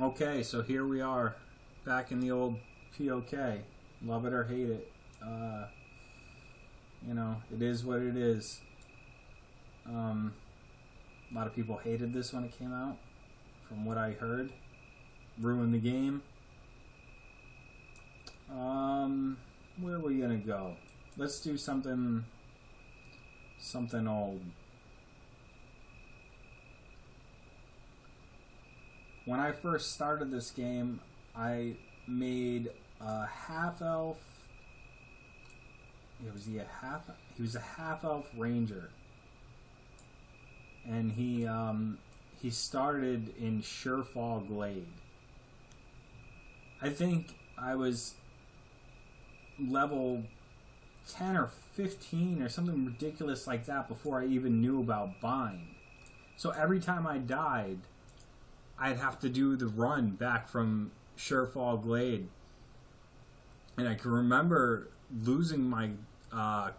Okay, so here we are, back in the old POK. Love it or hate it. It is what it is. A lot of people hated this when it came out, from what I heard. Ruined the game. Where are we gonna go? Let's do something old. When I first started this game, I made a half elf. He was a half elf ranger, and he started in Surefall Glade. I think I was level 10 or 15 or something ridiculous like that before I even knew about bind. So every time I died, I'd have to do the run back from Surefall Glade. And I can remember losing my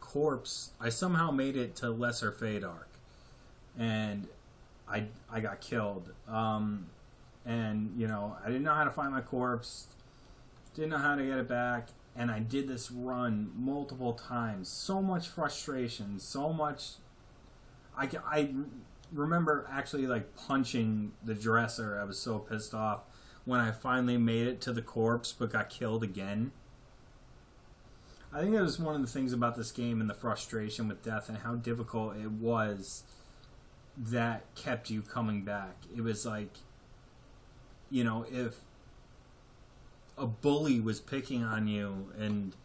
corpse. I somehow made it to Lesser Fadark. And I got killed. And, I didn't know how to find my corpse. Didn't know how to get it back. And I did this run multiple times. So much frustration. So much... I remember actually punching the dresser. I was so pissed off when I finally made it to the corpse but got killed again. I think that was one of the things about this game, and the frustration with death and how difficult it was, that kept you coming back. It was if a bully was picking on you and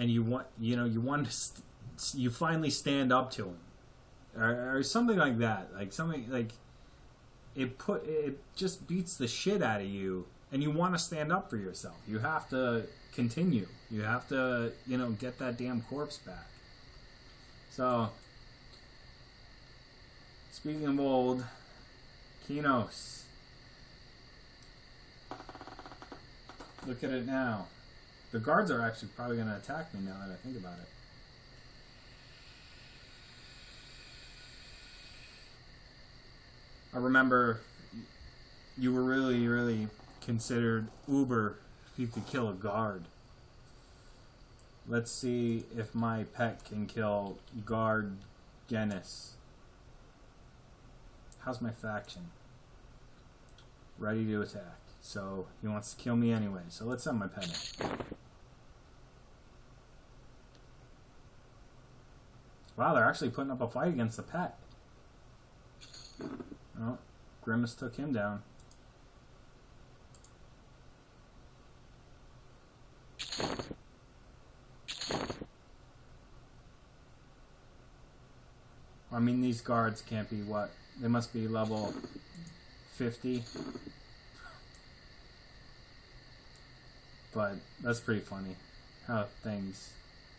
you finally stand up to him. Or something like that, it just beats the shit out of you, and you want to stand up for yourself. You have to continue. You have to, get that damn corpse back. So, speaking of old, Qeynos. Look at it now. The guards are actually probably going to attack me now that I think about it. I remember you were really, really considered uber if you could kill a guard. Let's see if my pet can kill guard Qeynos. How's my faction? Ready to attack. So he wants to kill me anyway. So let's send my pet in. Wow, they're actually putting up a fight against the pet. Oh, Grimace took him down. I mean, these guards can't be what? They must be level 50. But that's pretty funny how things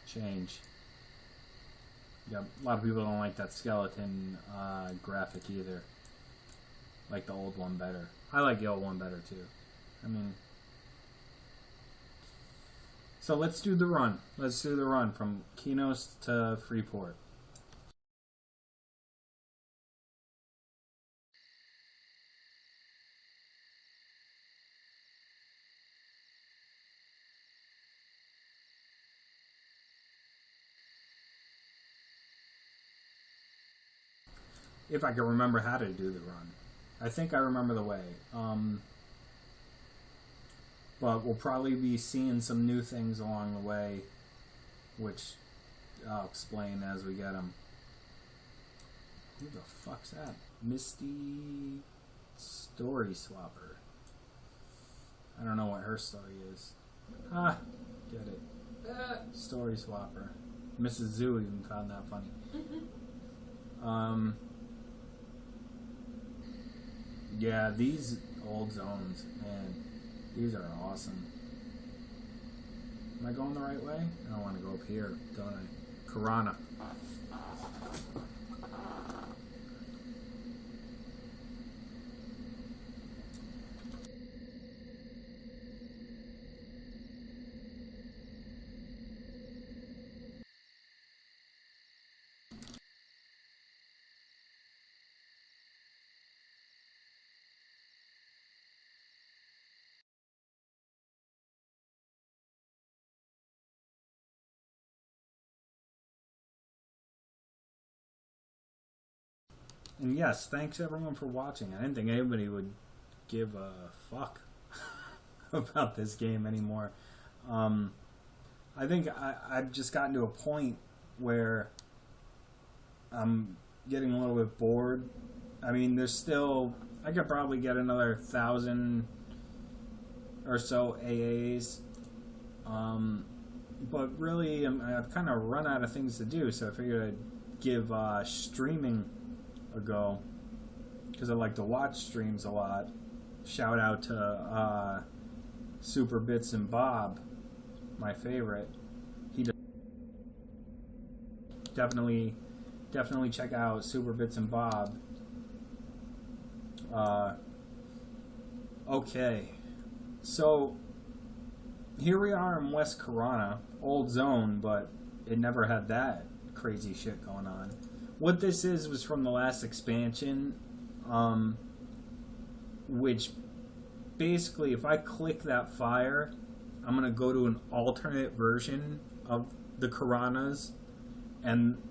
change. Yeah, a lot of people don't like that skeleton graphic either. Like the old one better. I like the old one better too. I mean, so let's do the run. Let's do the run from Qeynos to Freeport. If I can remember how to do the run. I think I remember the way. But we'll probably be seeing some new things along the way, which I'll explain as we get them. Who the fuck's that? Misty Story Swapper. I don't know what her story is. Ah, get it. Story Swapper. Mrs. Zoo even found that funny. Yeah, these old zones, man, these are awesome. Am I going the right way? I want to go up here, don't I? Piranha. And yes, thanks everyone for watching. I didn't think anybody would give a fuck about this game anymore. I think I've just gotten to a point where I'm getting a little bit bored. I mean, there's still... I could probably get another 1,000 or so AAs. But really, I've kind of run out of things to do, so I figured I'd give streaming a go. Because I like to watch streams a lot. Shout out to Super Bits and Bob, my favorite. He does definitely check out Super Bits and Bob. Okay, so here we are in West Corona, old zone, but it never had that crazy shit going on. What this is was from the last expansion, which basically, if I click that fire, I'm gonna go to an alternate version of the Coronas, and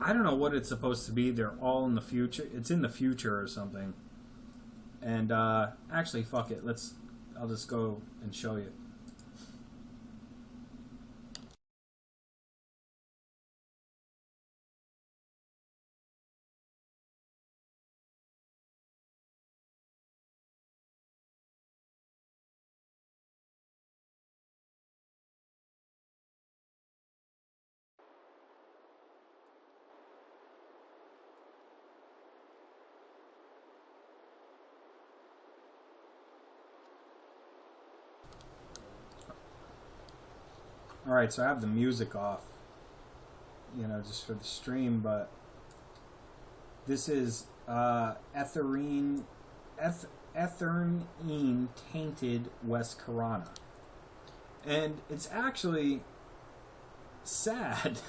I don't know what it's supposed to be. They're all in the future. It's in the future or something. And actually, fuck it. I'll just go and show you. Alright, so I have the music off, just for the stream, but this is Etherne Tainted West Corona. And it's actually sad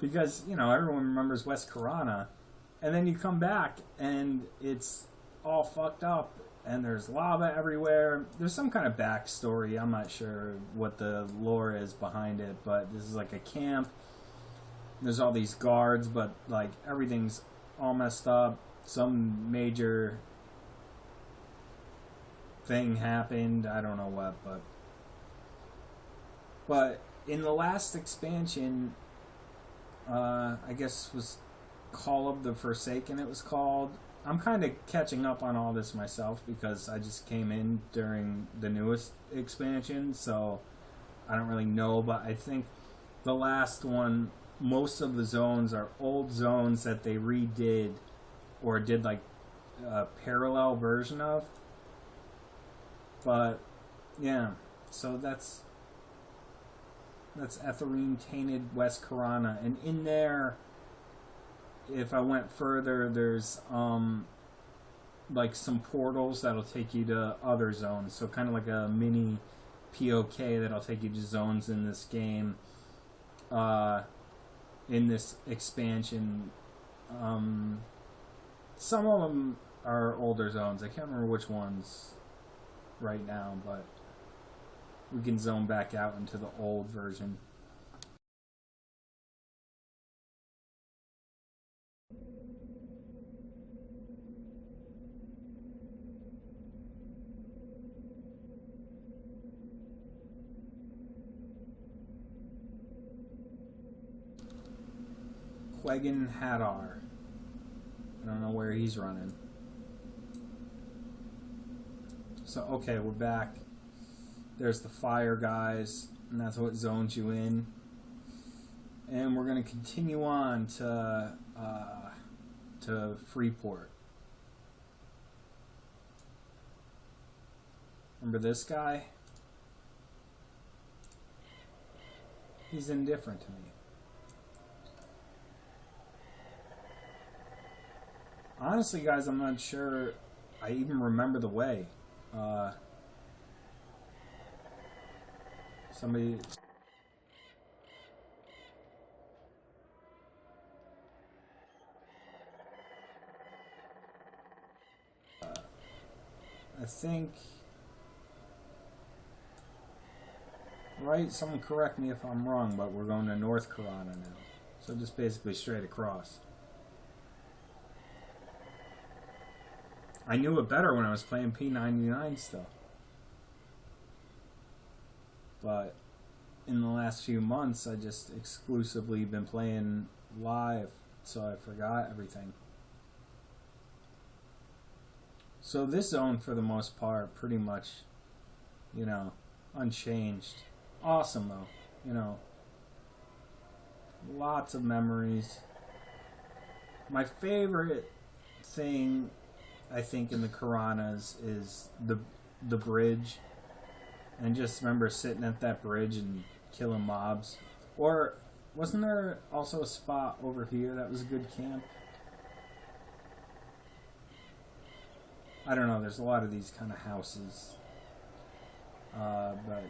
because, everyone remembers West Corona, and then you come back and it's all fucked up. And there's lava everywhere. There's some kind of backstory. I'm not sure what the lore is behind it, but this is like a camp. There's all these guards, but like everything's all messed up. Some major thing happened. I don't know what, but in the last expansion, I guess was Call of the Forsaken. It was called. I'm kind of catching up on all this myself because I just came in during the newest expansion, so I don't really know, but I think the last one, most of the zones are old zones that they redid or did like a parallel version of. But yeah, so that's Etherne Tainted West Corona, and in there, if I went further, there's like some portals that'll take you to other zones. So kind of like a mini POK that'll take you to zones in this game, in this expansion. Some of them are older zones. I can't remember which ones right now, but we can zone back out into the old version. Quegan Hadar. I don't know where he's running. So, okay, we're back. There's the fire guys, and that's what zones you in. And we're going to continue on to Freeport. Remember this guy? He's indifferent to me. Honestly, guys, I'm not sure I even remember the way. Somebody... I think... Right? Someone correct me if I'm wrong, but we're going to North Corona now. So just basically straight across. I knew it better when I was playing P99 still. But in the last few months, I just exclusively been playing live, so I forgot everything. So this zone, for the most part, pretty much, you know, unchanged. Awesome, though. You know, lots of memories. My favorite thing, I think, in the Qeynos is the bridge. And just remember sitting at that bridge and killing mobs. Or wasn't there also a spot over here that was a good camp? I don't know. There's a lot of these kind of houses. But I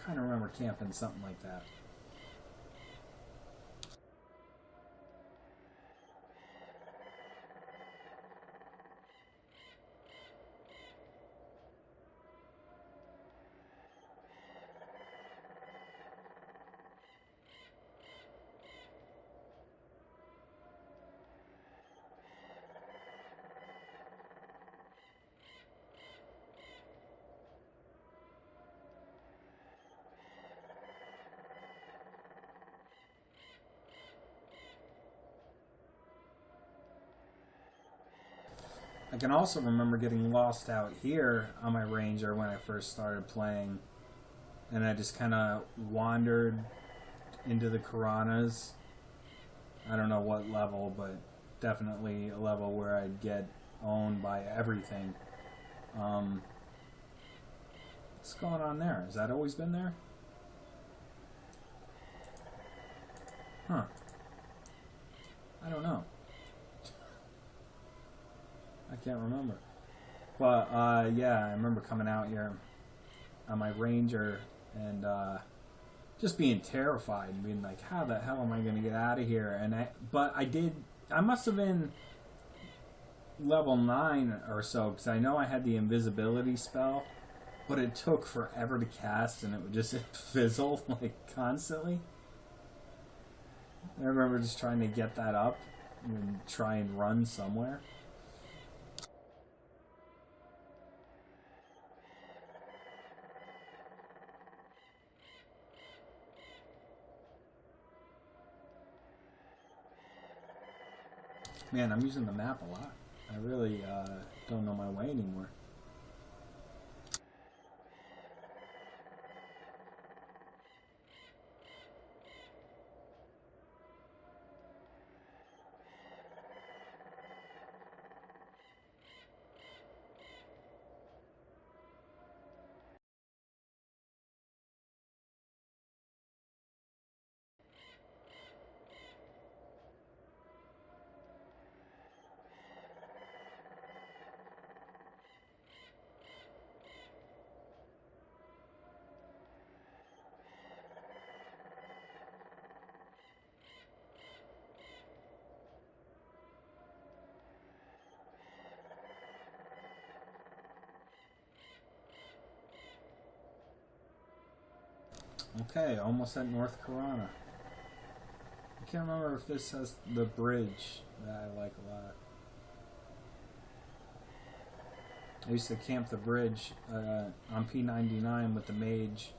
kind of remember camping something like that. I can also remember getting lost out here on my Ranger when I first started playing. And I just kind of wandered into the Qeynos. I don't know what level, but definitely a level where I'd get owned by everything. What's going on there? Has that always been there? Huh. I don't know. I can't remember. But, yeah, I remember coming out here on my Ranger and just being terrified and being like, how the hell am I going to get out of here? And I must have been level 9 or so, because I know I had the invisibility spell, but it took forever to cast and it would just fizzle, like, constantly. I remember just trying to get that up and try and run somewhere. Man, I'm using the map a lot. I really don't know my way anymore. Okay, almost at North Qeynos. I can't remember if this has the bridge that I like a lot. I used to camp the bridge on P99 with the mage.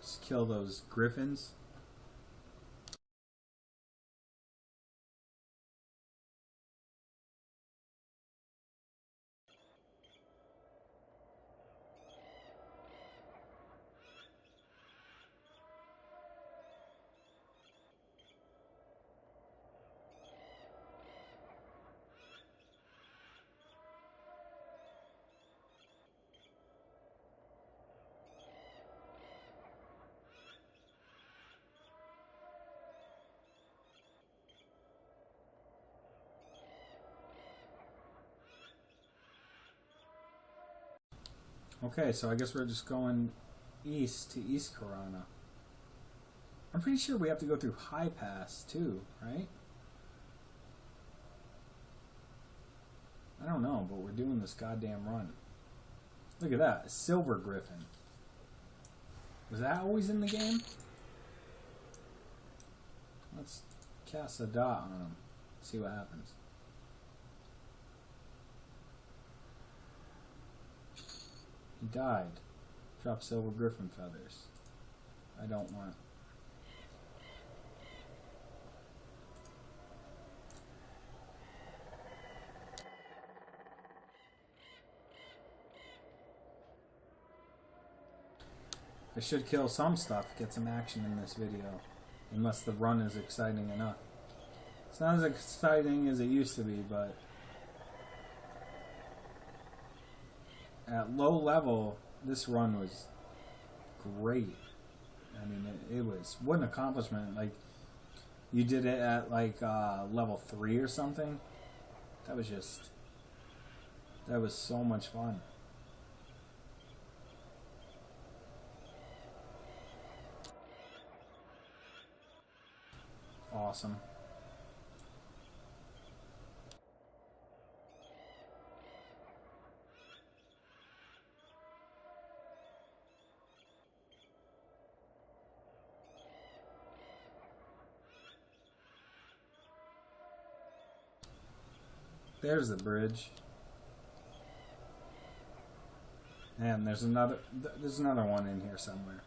Just kill those griffins. Okay, so I guess we're just going east to East Qeynos. I'm pretty sure we have to go through High Pass too, right? I don't know, but we're doing this goddamn run. Look at that, a silver griffin. Was that always in the game? Let's cast a dot on him. See what happens. died. Drop silver griffin feathers. I don't want. I should kill some stuff, get some action in this video. Unless the run is exciting enough. It's not as exciting as it used to be, but at low level, this run was great. I mean, it was, what an accomplishment. Like, you did it at like level 3 or something. That was so much fun. Awesome. There's the bridge. And there's another one in here somewhere.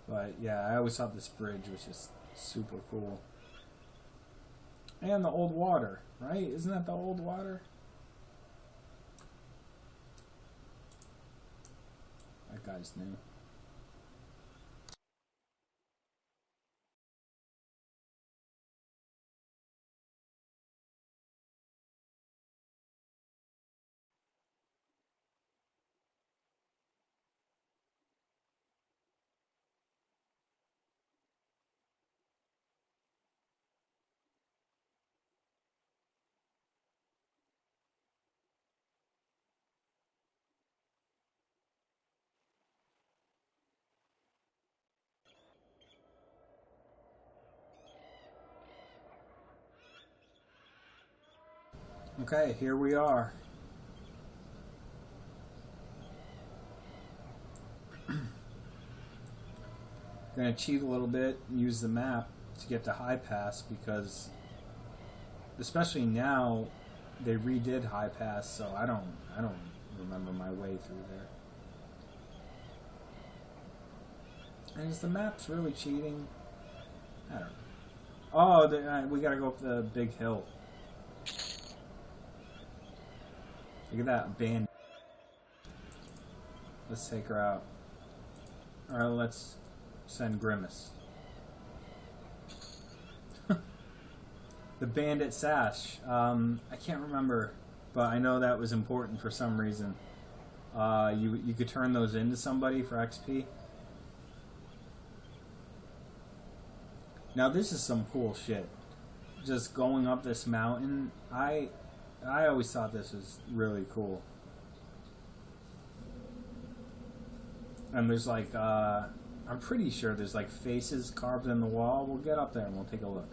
But yeah, I always thought this bridge was just super cool. And the old water, right? Isn't that the old water? That guy's new. Okay, here we are. Gonna cheat a little bit and use the map to get to High Pass because, especially now, they redid High Pass, so I don't remember my way through there. And is the map's really cheating? I don't know. Oh, we gotta go up the big hill. Look at that bandit. Let's take her out. Alright, let's send Grimace. The bandit sash. I can't remember, but I know that was important for some reason. You could turn those into somebody for XP. Now this is some cool shit. Just going up this mountain, I always thought this was really cool. And there's like, I'm pretty sure there's like faces carved in the wall. We'll get up there and we'll take a look.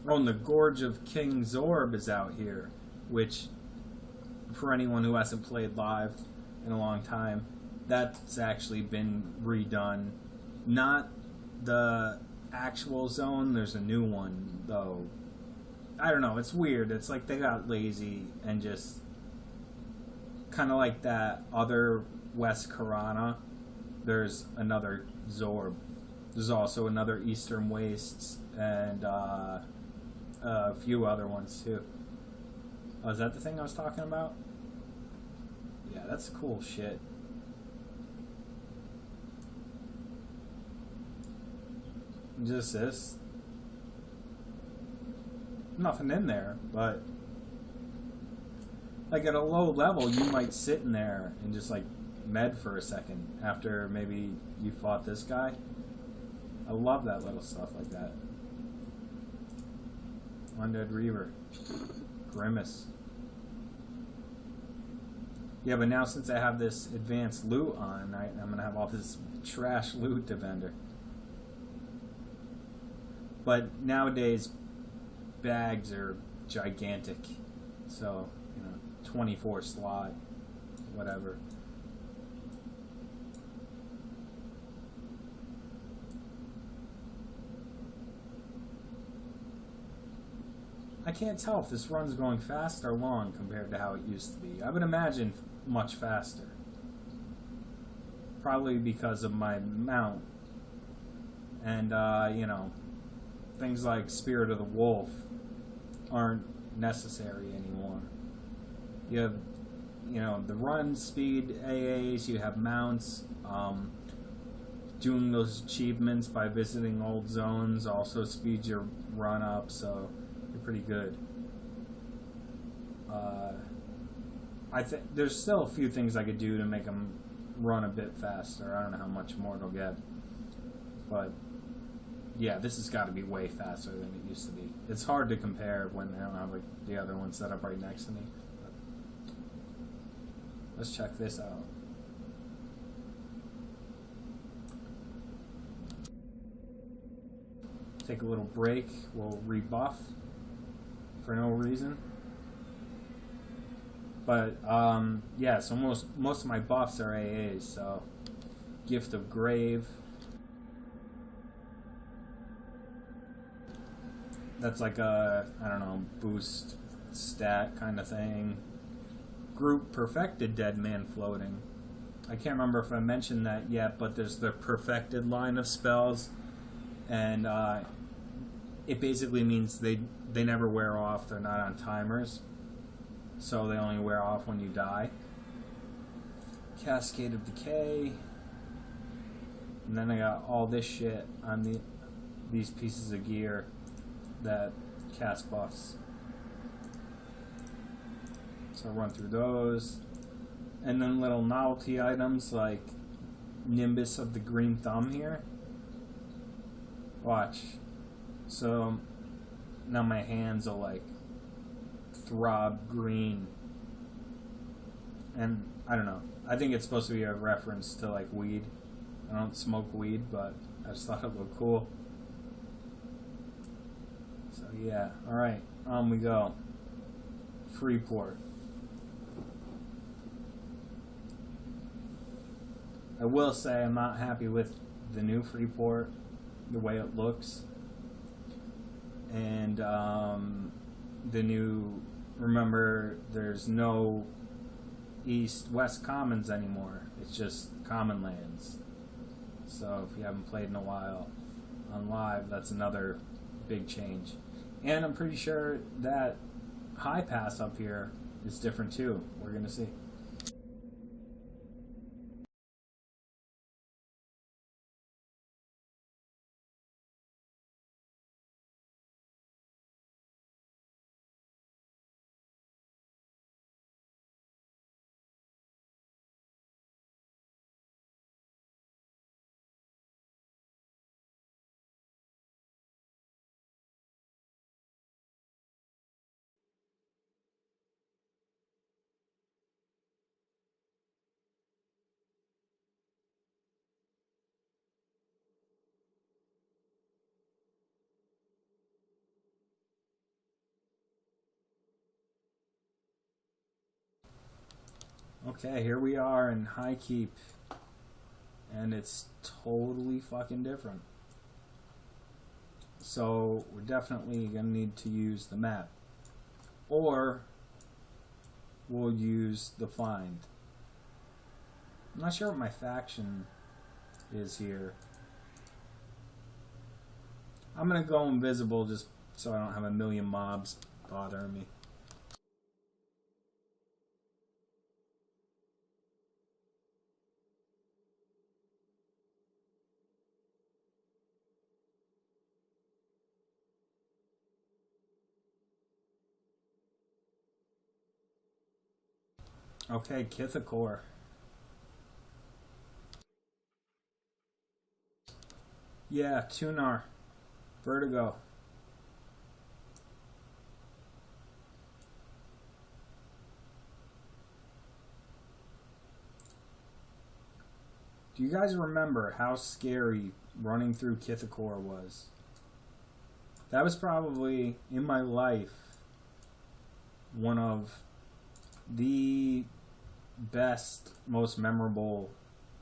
Oh, and the Gorge of King Zorb is out here, which, for anyone who hasn't played live in a long time, that's actually been redone. Not the actual zone, there's a new one though. I don't know, it's weird. It's like they got lazy and just kind of like that other West Karana. There's another Zorb. There's also another Eastern Wastes and a few other ones too. Oh, is that the thing I was talking about? Yeah, that's cool shit. Just this. Nothing in there, but like at a low level you might sit in there and just like med for a second after maybe you fought this guy. I love that little stuff like that. Undead Reaver. Grimace. Yeah, but now since I have this advanced loot on, I'm gonna have all this trash loot to vendor. But nowadays, bags are gigantic. So, 24 slot, whatever. I can't tell if this run's going fast or long compared to how it used to be. I would imagine much faster. Probably because of my mount. And, you know, things like Spirit of the Wolf aren't necessary anymore. You have, you know, the run speed AAs, you have mounts, doing those achievements by visiting old zones also speeds your run up, so you're pretty good. I think there's still a few things I could do to make them run a bit faster. I don't know how much more it'll get, but yeah, this has got to be way faster than it used to be. It's hard to compare when I don't have like the other one set up right next to me. But let's check this out. Take a little break. We'll rebuff for no reason. But yeah, so most of my buffs are AAs. So Gift of Grave. That's like a, I don't know, boost stat kind of thing. Group Perfected Dead Man Floating. I can't remember if I mentioned that yet, but there's the Perfected line of spells, and it basically means they never wear off. They're not on timers, so they only wear off when you die. Cascade of Decay, and then I got all this shit on these pieces of gear that cast buffs. So I'll run through those. And then little novelty items like Nimbus of the Green Thumb here. Watch. So now my hands will like throb green. And I don't know. I think it's supposed to be a reference to like weed. I don't smoke weed, but I just thought it looked cool. So yeah, alright, on we go. Freeport. I will say I'm not happy with the new Freeport, the way it looks. And the new, remember, there's no East-West Commons anymore. It's just Common Lands. So if you haven't played in a while on live, that's another big change. And I'm pretty sure that High Pass up here is different too. We're going to see. Okay, here we are in High Keep, and it's totally fucking different. So we're definitely going to need to use the map, or we'll use the find. I'm not sure what my faction is here. I'm going to go invisible just so I don't have a million mobs bothering me. Okay, Kithakor. Yeah, Tunar. Vertigo. Do you guys remember how scary running through Kithakor was? That was probably, in my life, one of the best, most memorable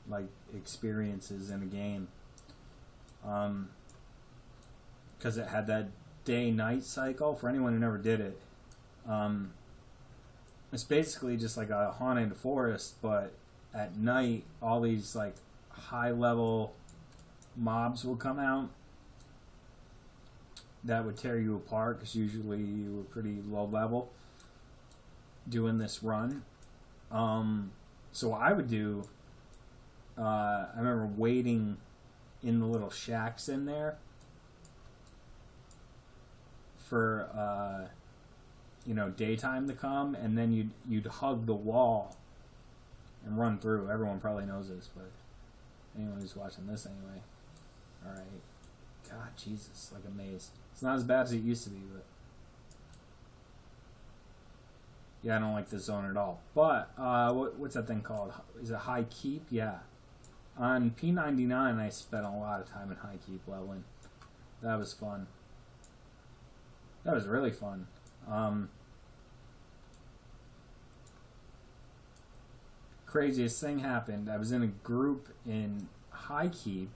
like experiences in a game, because it had that day-night cycle. For anyone who never did it, it's basically just like a haunted forest, but at night, all these like high-level mobs will come out that would tear you apart because usually you were pretty low level doing this run. So what I would do, I remember waiting in the little shacks in there for daytime to come, and then you'd hug the wall and run through. Everyone probably knows this, but anyone who's watching this anyway. All right. God, Jesus, like a maze. It's not as bad as it used to be, but yeah, I don't like this zone at all. But what's that thing called? Is it High Keep? Yeah. On P99, I spent a lot of time in High Keep leveling. That was fun. That was really fun. Craziest thing happened. I was in a group in High Keep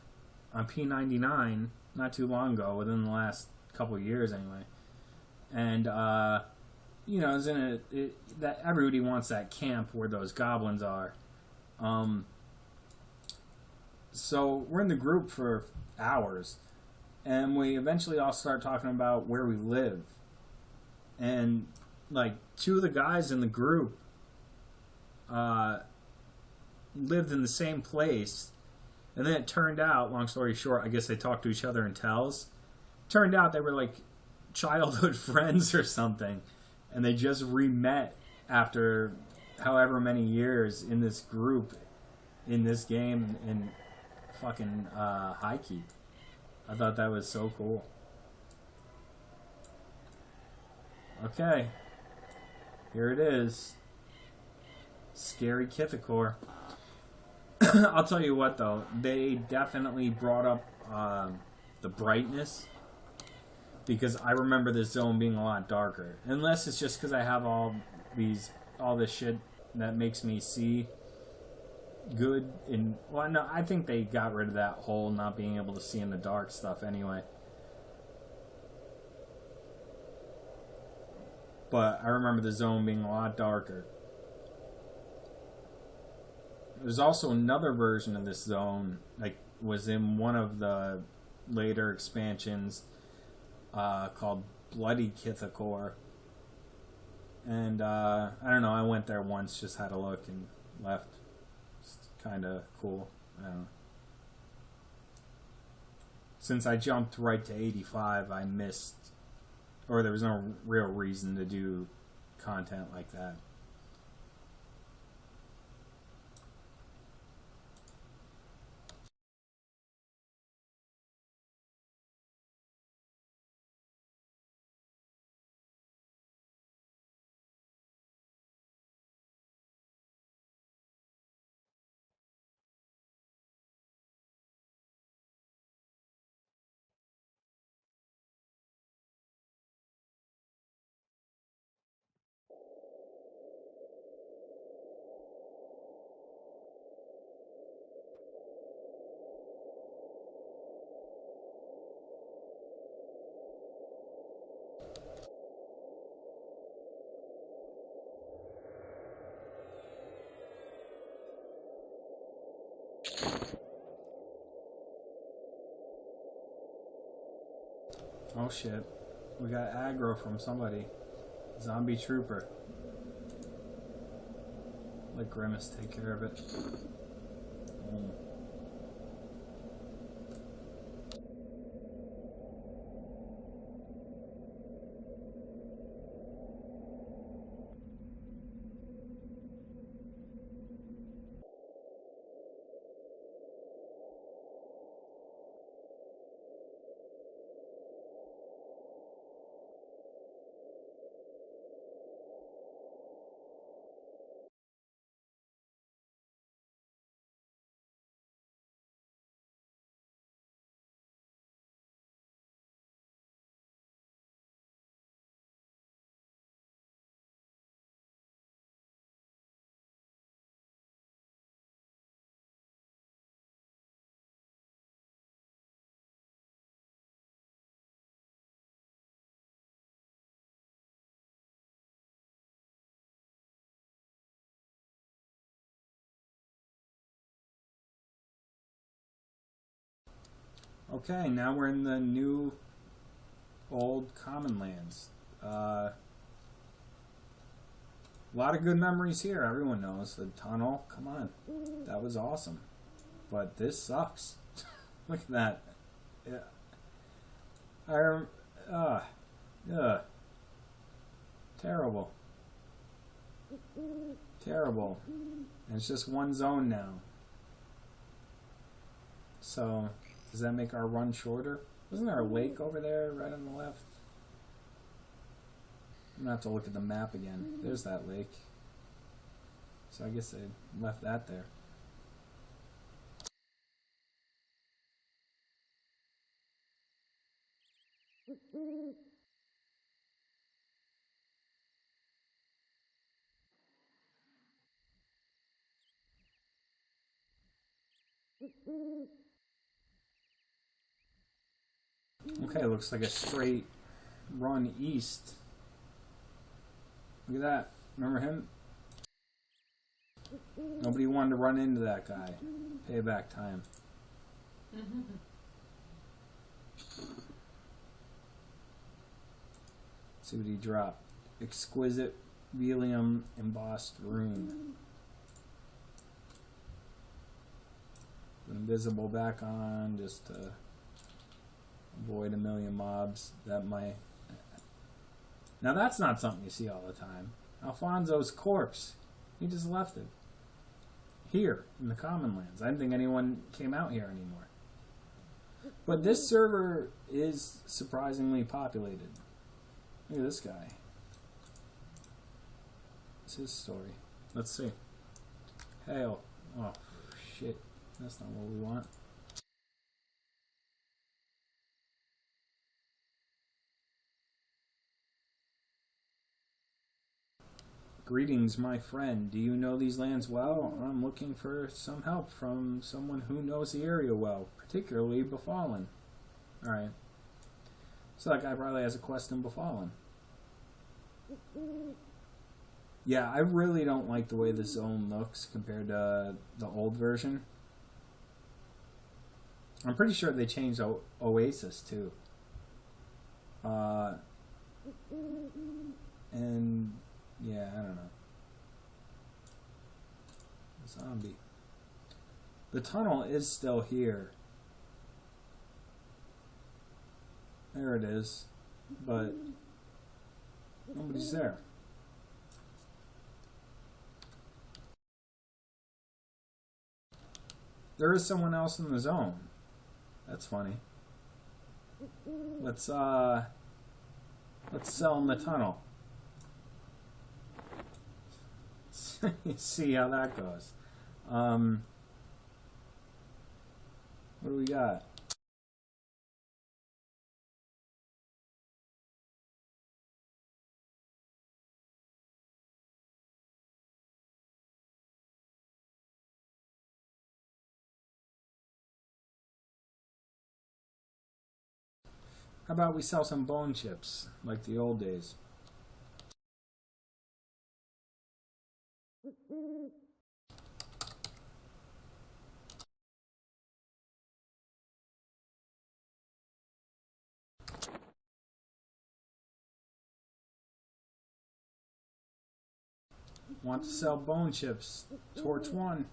on P99 not too long ago, within the last couple of years anyway. And, I was in that everybody wants that camp where those goblins are. So we're in the group for hours, and we eventually all start talking about where we live. And like two of the guys in the group lived in the same place, and then it turned out, long story short, I guess they talked to each other in tells. Turned out they were like childhood friends or something, and they just re-met after however many years in this group in this game in fucking High Keep. I thought that was so cool. Okay, here it is. Scary Kithakor. I'll tell you what though, they definitely brought up the brightness, because I remember this zone being a lot darker. Unless it's just because I have all this shit that makes me see good in. Well, no, I think they got rid of that whole not being able to see in the dark stuff anyway. But I remember the zone being a lot darker. There's also another version of this zone, like was in one of the later expansions, called Bloody Kithakor. And I don't know, I went there once, just had a look and left. It's kind of cool. I don't know. Since I jumped right to 85, I missed, or there was no real reason to do content like that. Oh shit. We got aggro from somebody. Zombie trooper. Let Grimace take care of it. Okay, now we're in the new old common lands. A lot of good memories here. Everyone knows the tunnel. Come on, that was awesome. But this sucks. Look at that. Yeah. Terrible. Terrible. And it's just one zone now. So, does that make our run shorter? Isn't there a lake over there right on the left? I'm gonna have to look at the map again. There's that lake. So I guess they left that there. Okay, looks like a straight run east. Look at that. Remember him? Nobody wanted to run into that guy. Payback time. See what he dropped. Exquisite Velium embossed rune. Invisible back on just to avoid a million mobs that might. Now that's not something you see all the time. Alfonso's corpse. He just left it. Here, in the common lands. I didn't think anyone came out here anymore. But this server is surprisingly populated. Look at this guy. What's his story? Let's see. Hail. Oh, shit. That's not what we want. Greetings, my friend. Do you know these lands well? I'm looking for some help from someone who knows the area well, particularly Befallen. Alright. So that guy probably has a quest in Befallen. Yeah, I really don't like the way this zone looks compared to the old version. I'm pretty sure they changed Oasis too. And yeah, I don't know. Zombie. The tunnel is still here. There it is. But nobody's there. There is someone else in the zone. That's funny. Let's sell him the tunnel. See how that goes. What do we got? How about we sell some bone chips, like the old days? Want to sell bone chips? Torch 1.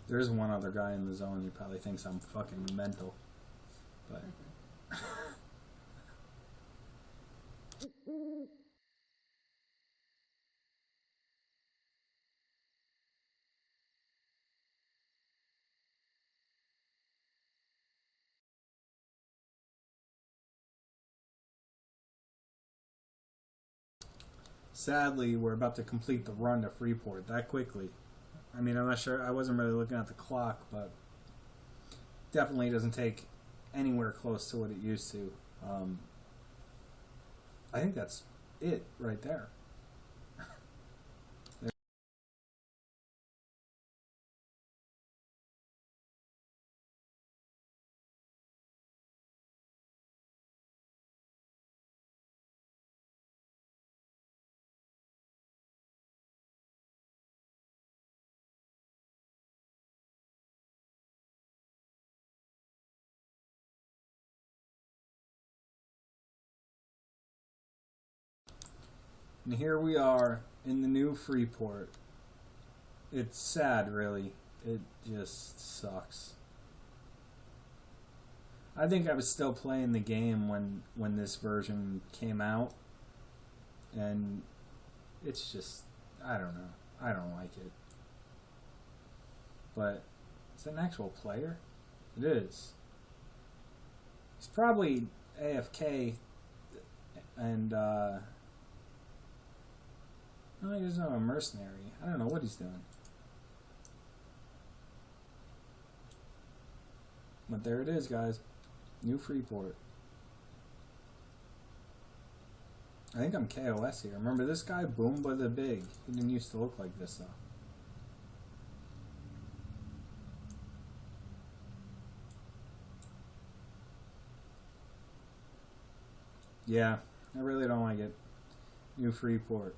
There's one other guy in the zone who probably thinks I'm fucking mental. But sadly, we're about to complete the run to Freeport that quickly. I mean, I'm not sure. I wasn't really looking at the clock, but definitely doesn't take anywhere close to what it used to. I think that's it right there. And here we are in the new Freeport. It's sad, really. It just sucks. I think I was still playing the game when this version came out. And it's just, I don't know. I don't like it. But is it an actual player? It is. He's probably AFK and no, he's not a mercenary. I don't know what he's doing. But there it is, guys. New Freeport. I think I'm KOS here. Remember this guy? Boomba the Big. He didn't used to look like this, though. Yeah, I really don't like it. New Freeport.